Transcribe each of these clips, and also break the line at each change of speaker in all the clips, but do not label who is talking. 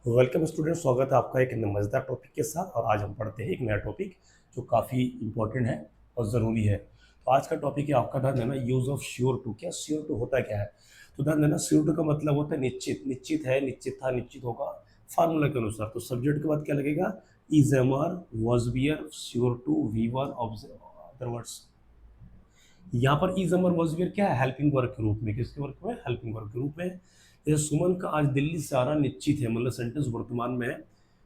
Welcome student, स्वागत है आपका एक मजेदार टॉपिक के साथ। और आज हम पढ़ते हैं एक नया टॉपिक जो काफ़ी इंपॉर्टेंट है और ज़रूरी है। तो आज का टॉपिक है आपका, ध्यान देना, यूज़ ऑफ श्योर टू। क्या श्योर टू होता क्या है? तो ध्यान देना, श्योर टू का मतलब होता है निश्चित। निश्चित है, निश्चित था, निश्चित होगा, फार्मूला के अनुसार। तो सब्जेक्ट के बाद क्या लगेगा? Is, am are, was, were, sure to, V one, other words. यहाँ पर is, am are, was, were क्या है? हेल्पिंग वर्क के रूप में। किसके वर्क में? हेल्पिंग वर्क के रूप में। जैसे सुमन का आज दिल्ली से आना निश्चित है, मतलब सेंटेंस वर्तमान में है,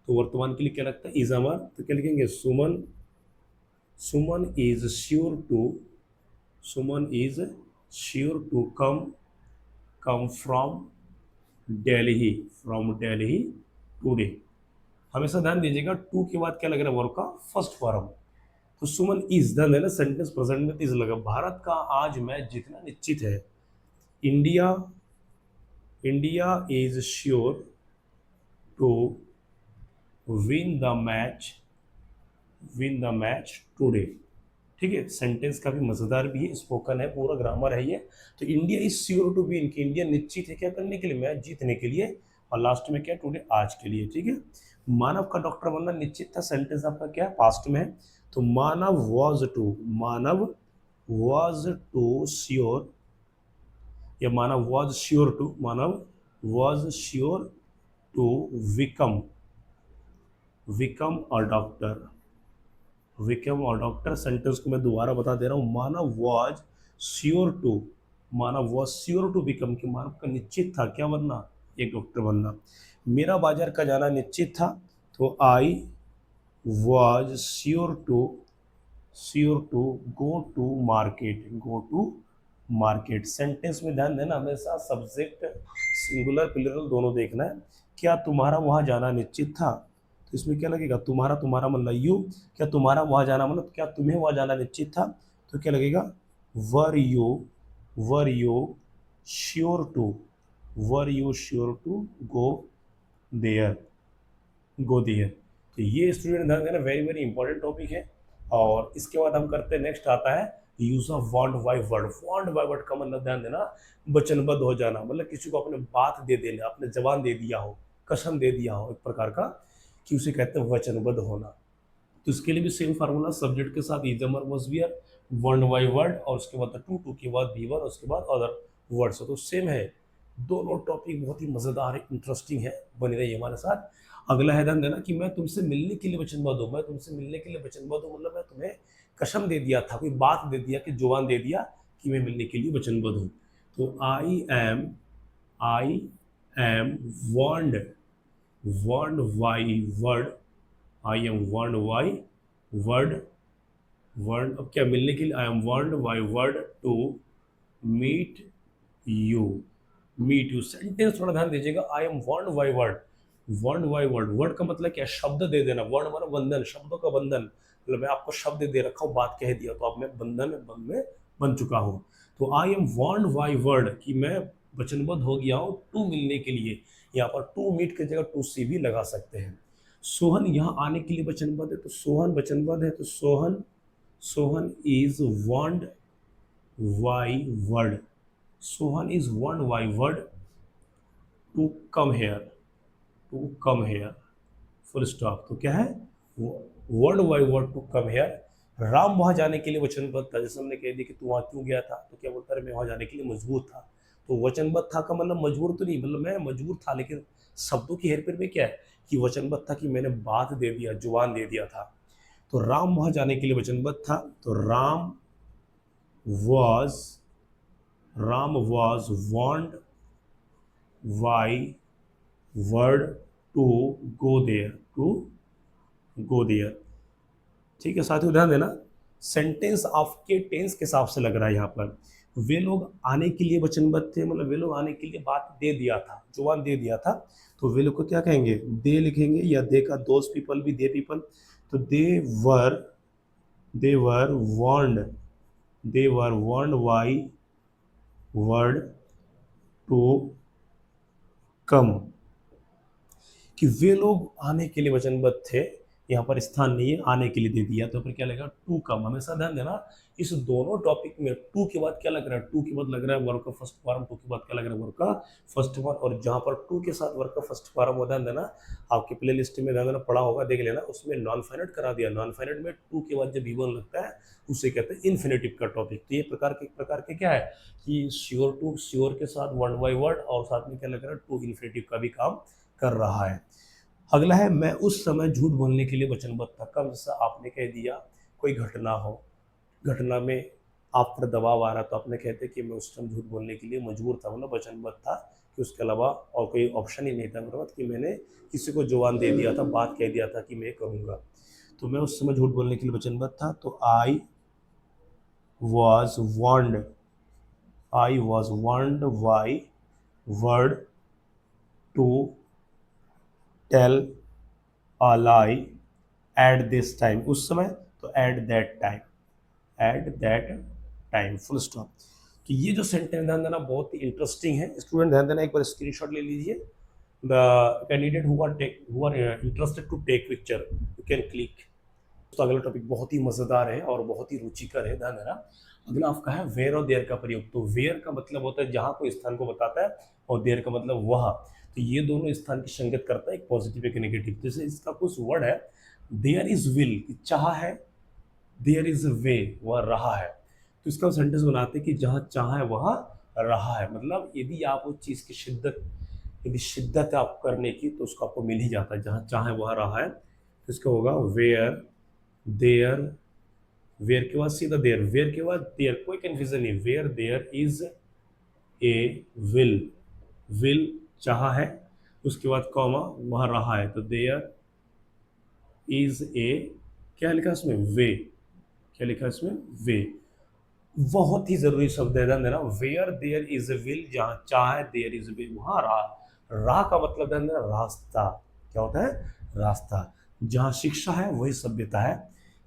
तो वर्तमान के लिए क्या लगता है? इज, अमर। तो क्या लिखेंगे? Suman, Suman is sure to, Suman is sure to come, come from Delhi, from Delhi today. हमेशा ध्यान दीजिएगा, टू के बाद क्या लग रहा है? वर्ब का फर्स्ट फॉर्म। तो सुमन इज, ध्यान देना, सेंटेंस प्रेजेंट में इज लगा। भारत का आज मैच जीतना निश्चित है। India, India is sure to win the match, win the match today. ठीक है, सेंटेंस काफी मजेदार भी है, स्पोकन है, पूरा ग्रामर है ये। तो India is sure to win, कि इंडिया निश्चित है क्या करने के लिए? मैच जीतने के लिए। और लास्ट में क्या? टुडे, आज के लिए। ठीक है। मानव का डॉक्टर बनना निश्चित था, सेंटेंस आपका क्या? पास्ट में है। तो Manav was to, Manav was to sure, या Manav was sure to, Manav was sure to become, become a doctor, become or doctor. Sentence को मैं दोबारा बता दे रहा हूँ। Manav was sure to, Manav was sure to become, कि मानव का निश्चित था क्या बनना? एक डॉक्टर बनना। मेरा बाजार का जाना निश्चित था, तो I was sure to, sure to go to market, go to market. Sentence में ध्यान देना, हमेशा सब्जेक्ट सिंगुलर प्लूरल दोनों देखना है। क्या तुम्हारा वहां जाना निश्चित था? तो इसमें क्या लगेगा? तुम्हारा, तुम्हारा मतलब यू। क्या तुम्हारा वहां जाना मतलब क्या तुम्हें वहां जाना निश्चित था? तो क्या लगेगा? Were you, were you sure to, were you sure to go there, go there. तो ये स्टूडेंट ध्यान देना, वेरी वेरी इंपॉर्टेंट टॉपिक है। और इसके बाद हम करते हैं, नेक्स्ट आता है use of want by word. Want by word का मतलब ध्यान देना, वचनबद्ध हो जाना, मतलब किसी को अपने बात दे देना, अपने जवान दे दिया हो, कसम दे दिया हो, एक प्रकार का, कि उसे कहते हैं वचनबद्ध होना। तो इसके लिए भी सेम फार्मूला, सब्जेक्ट के साथ is, Amar, was, wear, word by word, और उसके बाद टू, टू के बाद वी वन, उसके बाद अदर वर्ड्स। तो सेम है। दोनों टॉपिक बहुत ही मजेदार है, इंटरेस्टिंग है, बने रहिए हमारे साथ। अगला है, ध्यान देना, कि मैं तुमसे मिलने के लिए वचनबद्ध हूँ। मैं तुमसे मिलने के लिए वचनबद्ध हूँ मतलब मैं तुम्हें कसम दे दिया था, कोई बात दे दिया, कि जुबान दे दिया कि मैं मिलने के लिए वचनबद्ध हूँ। तो I am bound, bound by word, I am bound by word, word. अब क्या मिलने के लिए? I am bound by word to meet you, meet you. Sentence थोड़ा ध्यान दीजिएगा, I am bound by word, bound by word. Word का मतलब क्या? शब्द दे देना। वर्ड मतलब बंधन, शब्दों का बंधन, मतलब मैं आपको शब्द दे रखा हूँ, बात कह दिया, तो अब मैं बंधन में बन चुका हूँ। तो I am bound by word, कि मैं वचनबद्ध हो गया हूँ टू, मिलने के लिए। यहाँ पर टू मीट की जगह टू सी भी लगा सकते हैं। सोहन यहाँ आने के लिए वचनबद्ध है, तो सोहन वचनबद्ध है, तो Sohan, Sohan is bound by word, Sohan is bound by word to come here, to come here, full stop. तो क्या है? Word by word to come here. Ram वहां जाने के लिए वचनबद्ध था। जैसे हमने कह दिया कि तू वहां क्यों गया था, तो क्या बोलता है? मैं वहां जाने के लिए मजबूर था। तो वचनबद्ध था का मतलब मजबूर तो नहीं, मतलब मैं मजबूर था, लेकिन शब्दों की हेरफेर में क्या है कि वचनबद्ध था, कि मैंने बात दे दिया, जुबान दे दिया था। तो राम वहां जाने के लिए वचनबद्ध था, तो was Ram was bound by word to go there, to go there. ठीक है साथियों, ध्यान देना, सेंटेंस आपके टेंस के हिसाब से लग रहा है यहाँ पर। वे लोग आने के लिए वचनबद्ध थे, मतलब वे लोग आने के लिए बात दे दिया था, जुबान दे दिया था। तो वे लोग को क्या कहेंगे? दे लिखेंगे, या दे का दोज पीपल भी दे पीपल। तो वर दे वर वॉन्ड, दे वर वॉन्ड बाई वर्ड टू कम, कि वे लोग आने के लिए वचनबद्ध थे, यहाँ पर स्थान नहीं है, आने के लिए दे दिया, तो फिर क्या लगेगा टू कम। हमेशा ध्यान देना इस दोनों टॉपिक में टू के बाद क्या लग रहा है, टू के बाद लग रहा है वर्क का फर्स्ट फॉर्म, टू के बाद क्या लग रहा है वर्क का फर्स्ट फॉर्म। और जहाँ पर टू के साथ वर्क का फर्स्ट फॉर्म हो, ध्यान देना आपके प्ले लिस्ट में ध्यान देना पढ़ा होगा, देख लेना, उसमें नॉन फाइनाइट करा दिया। नॉन फाइनाइट में टू के बाद जब V1 लगता है उसे कहते हैं इन्फिनेटिव का टॉपिक। तो ये प्रकार के क्या है कि श्योर टू, श्योर के साथ वर्ड बाय वर्ड, और साथ में क्या लग रहा है टू इन्फिनेटिव का भी काम कर रहा है। अगला है मैं उस समय झूठ बोलने के लिए वचनबद्ध था। कब जैसा आपने कह दिया कोई घटना हो, घटना में आप पर दबाव आ रहा, तो आपने कहते कि मैं उस टाइम झूठ बोलने के लिए मजबूर था, मतलब वचनबद्ध था, कि उसके अलावा और कोई ऑप्शन ही नहीं था, मतलब कि मैंने किसी को जवान दे दिया था, बात कह दिया था कि मैं करूँगा। तो मैं उस समय झूठ बोलने के लिए वचनबद्ध था। तो I was warned by word to tell a lie at this time. उस समय तो at that time full stop. तो ये जो सेंटेंस ध्यान देना बहुत ही इंटरेस्टिंग है। स्टूडेंट ध्यान देना, एक बार स्क्रीनशॉट ले लीजिए। The candidate who are interested to take picture you can click. तो अगला टॉपिक बहुत ही मजेदार है और बहुत ही रुचिकर है, ध्यान देना। अगला आपका है वेयर और देयर का प्रयोग। तो वेयर का मतलब होता है जहां कोई स्थान को बताता है, और देयर का मतलब वहां। तो ये दोनों स्थान की संगत करता है, एक पॉजिटिव एक नेगेटिव। जैसे इसका कुछ वर्ड है देयर इज विल, चाह है, देयर इज वे, वह रहा है। तो इसका सेंटेंस बनाते हैं कि जहां चाह है वहां रहा है। मतलब यदि आप उस चीज की शिद्दत, यदि शिद्दत है आप करने की, तो उसको आपको मिल ही जाता है। जहां चाह है वहां रहा है, तो इसका होगा वेयर देयर, वेयर के बाद सीधा देयर, वेयर के बाद देयर, कोई कंफ्यूजन नहीं। Where there is a will चाहा है, उसके बाद कॉमा वहां रहा है, तो देयर इज ए, क्या लिखा इसमें वे, क्या लिखा इसमें वे। बहुत ही जरूरी शब्द है, ध्यान देना। Where there is a will, जहां चाह है देयर इज वे, वहां राह का मतलब ध्यान देना रास्ता। क्या होता है रास्ता। जहां शिक्षा है वही सभ्यता है।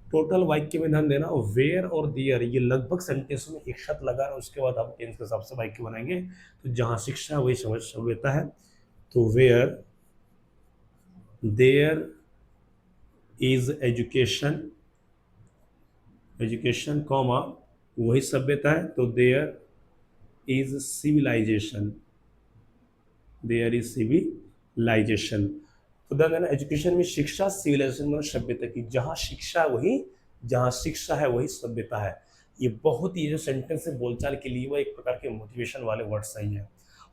टोटल वाक्य में ध्यान देना, वेयर और देयर ये लगभग सेंटेंस में एक साथ लगा रहे, उसके बाद हम टेंस के हिसाब से वाक्य बनाएंगे। तो जहां शिक्षा है वही सभ्यता है। तो where there is education comma वही सभ्यता है, तो देयर इज सिविलाइजेशन, तो ध्यान एजुकेशन में शिक्षा, सिविलाइजेशन में सभ्यता की। जहां शिक्षा है वही सभ्यता है। ये बहुत ही, जो सेंटेंस है बोलचाल के लिए, वो एक प्रकार के मोटिवेशन वाले वर्ड्स ही है।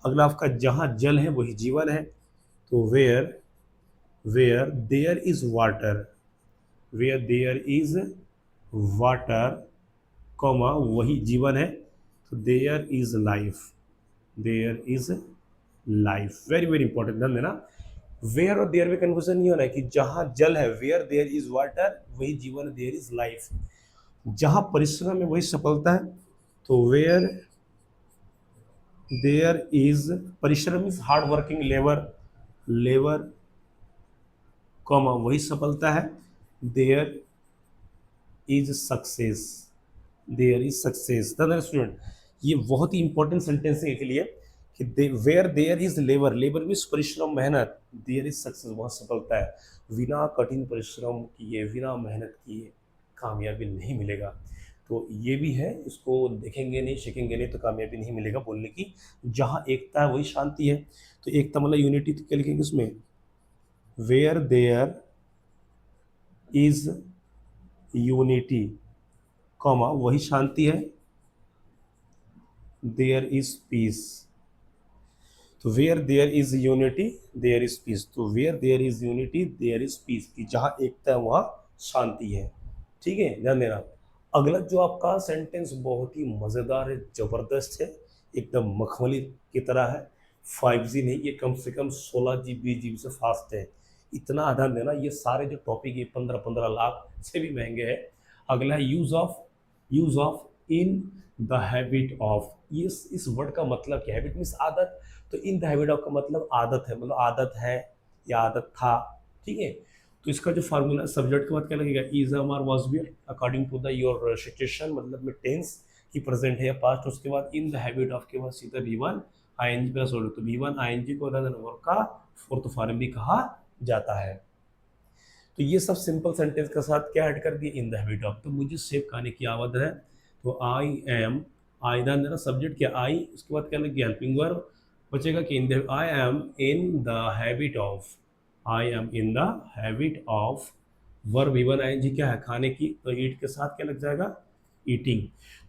अगला आपका जहां जल है वही जीवन है। तो where there is water comma वही जीवन है, तो there is life. Very very important, ध्यान देना। वेयर और देयर में कन्फ्यूजन नहीं होना है कि जहां जल है वेयर देयर इज वाटर वही जीवन, देयर इज लाइफ। जहां परिश्रम है वही सफलता है, तो वेयर देयर इज, परिश्रम is hard working labour comma वही सफलता है, देयर इज सक्सेस। स्टूडेंट, ये बहुत ही इंपॉर्टेंट सेंटेंस है के लिए कि where there is labour means परिश्रम मेहनत, देयर इज सक्सेस वहाँ सफलता है। बिना कठिन परिश्रम किए, बिना मेहनत किए कामयाबी नहीं मिलेगा। तो ये भी है, इसको देखेंगे नहीं, सीखेंगे नहीं तो कामयाबी नहीं मिलेगा बोलने की। जहाँ एकता है वही शांति है। तो एकता मतलब यूनिटी, तो क्या लिखेंगे उसमें, where there is unity comma वही शांति है, देयर इज पीस। तो where there is unity there is peace, तो where there is unity there is peace, की जहां एकता है वहां शांति है। ठीक है, ध्यान देना। अगला जो आपका सेंटेंस बहुत ही मजेदार है, जबरदस्त है, एकदम मखमली की तरह है। 5G नहीं, ये कम से कम 16 GB से फास्ट है। इतना ध्यान देना, ये सारे जो टॉपिक है 15-15 लाख से भी महंगे हैं। अगला use of in the habit of. इस वर्ड का मतलब क्या है, हैबिट मीन्स आदत, तो इन द हैबिट ऑफ का मतलब आदत है, मतलब आदत है या आदत था। ठीक है, तो इसका जो फार्मूला सब्जेक्ट के बाद क्या लगेगा, is am are was be according to the your situation, मतलब में टेंस की प्रेजेंट है या पास्ट। उसके बाद इन द हैबिट ऑफ के बाद सीधा V1 ING प्लस हो, तो V1 ING को वर्ब का फोर्थ फॉर्म भी कहा जाता है। तो ये सब सिंपल सेंटेंस के साथ क्या ऐड कर दिए, इन द हैबिट ऑफ। तो मुझे सेब खाने की आदत है, तो आई एम, आई ध्यान देना सब्जेक्ट क्या आई, उसके बाद क्या लगे हेल्पिंग वर्ब, बचेगा कि in the, I am in the habit of, I am in the habit of, verb V one ING क्या है खाने की, तो ईट के साथ क्या लग जाएगा, ईटिंग।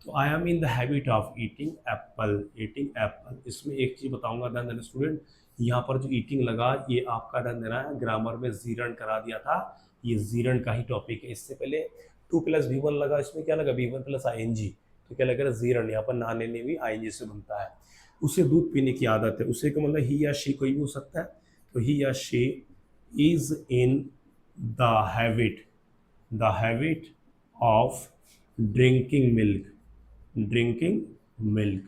तो I am in the habit of eating Apple, eating Apple. इसमें एक चीज बताऊंगा ध्यान देना स्टूडेंट, यहाँ पर जो ईटिंग लगा ये आपका ध्यान देना है, ग्रामर में जीरण करा दिया था, ये जीरण का ही टॉपिक है। इससे पहले 2+V1 लगा, इसमें क्या लगा V1+ING, तो क्या लग रहा है जीरण, यहाँ पर नहाने में भी ING से बनता है। उसे दूध पीने की आदत है, उसे का मतलब ही या शी कोई भी हो सकता है, तो ही या she is in the habit, the habit of drinking milk, drinking milk,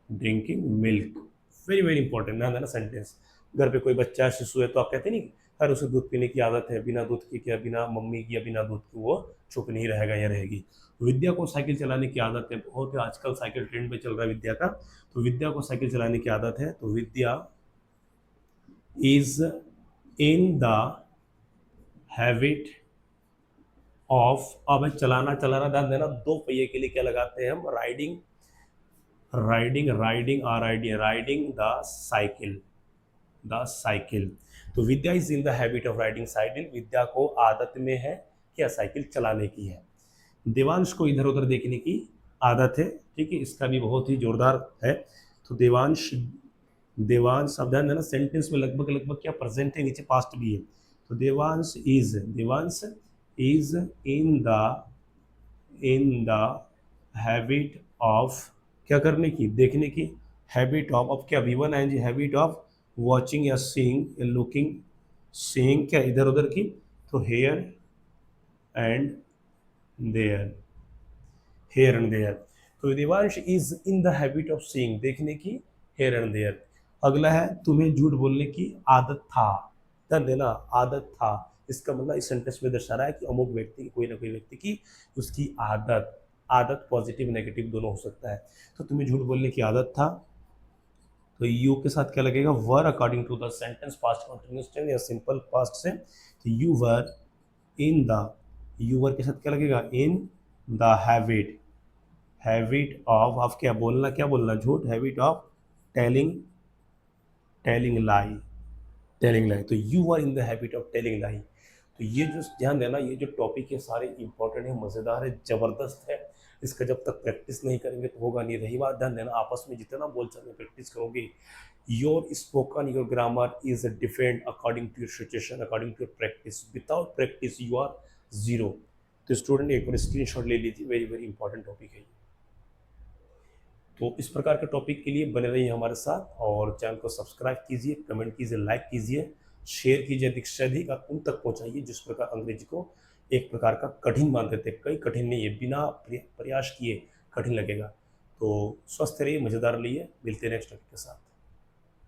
drinking milk. Very very important ध्यान देना सेंटेंस। घर पे कोई बच्चा शिशु है तो आप कहते नहीं हर उसे दूध पीने की आदत है, बिना दूध की क्या, बिना मम्मी की या बिना दूध की वो चुप नहीं रहेगा या रहेगी। विद्या को साइकिल चलाने की आदत है, बहुत है आजकल साइकिल ट्रेंड में चल रहा है विद्या का, तो विद्या को साइकिल चलाने की आदत है, तो Vidya is in the habit of, अब चलाना, चलाना ध्यान देना, दो पहिए के लिए क्या लगाते हैं हम, riding, riding, riding are idea, riding the cycle, the cycle. तो Vidya is in the habit of riding cycle, Vidya को आदत में है क्या, साइकिल चलाने की है। देवांश को इधर उधर देखने की आदत है, ठीक है, इसका भी बहुत ही जोरदार है। तो देवांश, देवांश, अब ध्यान देना सेंटेंस में लगभग लगभग क्या प्रेजेंट है, नीचे पास्ट भी है। तो Devansh is, Devansh is in the habit of क्या करने की, देखने की, हैबिट ऑफ, अब क्या V1 आएंगे, हैबिट ऑफ वॉचिंग या सीइंग या लुकिंग, सीइंग क्या इधर उधर की, तो here and there, here and there. तो Devansh is in the habit of seeing, देखने की, हेयर एंड देयर। अगला है तुम्हें झूठ बोलने की आदत था, ध्यान देना आदत था, इसका मतलब इस सेंटेंस में दर्शा रहा है कि अमुक व्यक्ति, कोई ना कोई व्यक्ति की उसकी आदत, आदत पॉजिटिव नेगेटिव दोनों हो सकता है। तो तुम्हें झूठ बोलने की आदत था, तो यू के साथ क्या लगेगा, were according to the sentence past continuous tense या सिंपल पास्ट से, तो you were in the, you were के साथ क्या लगेगा, in the habit, habit of, आप क्या बोलना, क्या बोलना झूठ, habit of telling, telling lie, telling lie. तो you are in the habit of telling lie. तो ये जो ध्यान देना, ये जो टॉपिक है सारे इंपॉर्टेंट है, मज़ेदार है, ज़बरदस्त है, इसका जब तक प्रैक्टिस नहीं करेंगे तो होगा नहीं। रही बात, ध्यान देना आपस में जितना बोलचाल में प्रैक्टिस करोगे, your spoken, your grammar is different according to your situation, according to your practice. Without practice you are zero. तो स्टूडेंट एक बार स्क्रीनशॉट ले लीजिए, वेरी वेरी इंपॉर्टेंट टॉपिक है ये। तो इस प्रकार के टॉपिक के लिए बने रहिए हमारे साथ, और चैनल को सब्सक्राइब कीजिए, कमेंट कीजिए, लाइक कीजिए, शेयर कीजिए, अधिक से अधिक आप उन तक पहुंचाइए जिस प्रकार अंग्रेजी को एक प्रकार का कठिन मानते थे। कई कठिन नहीं है, बिना प्रयास किए कठिन लगेगा। तो स्वस्थ रहिए, मज़ेदार रहिए, मिलते हैं नेक्स्ट टॉपिक के साथ।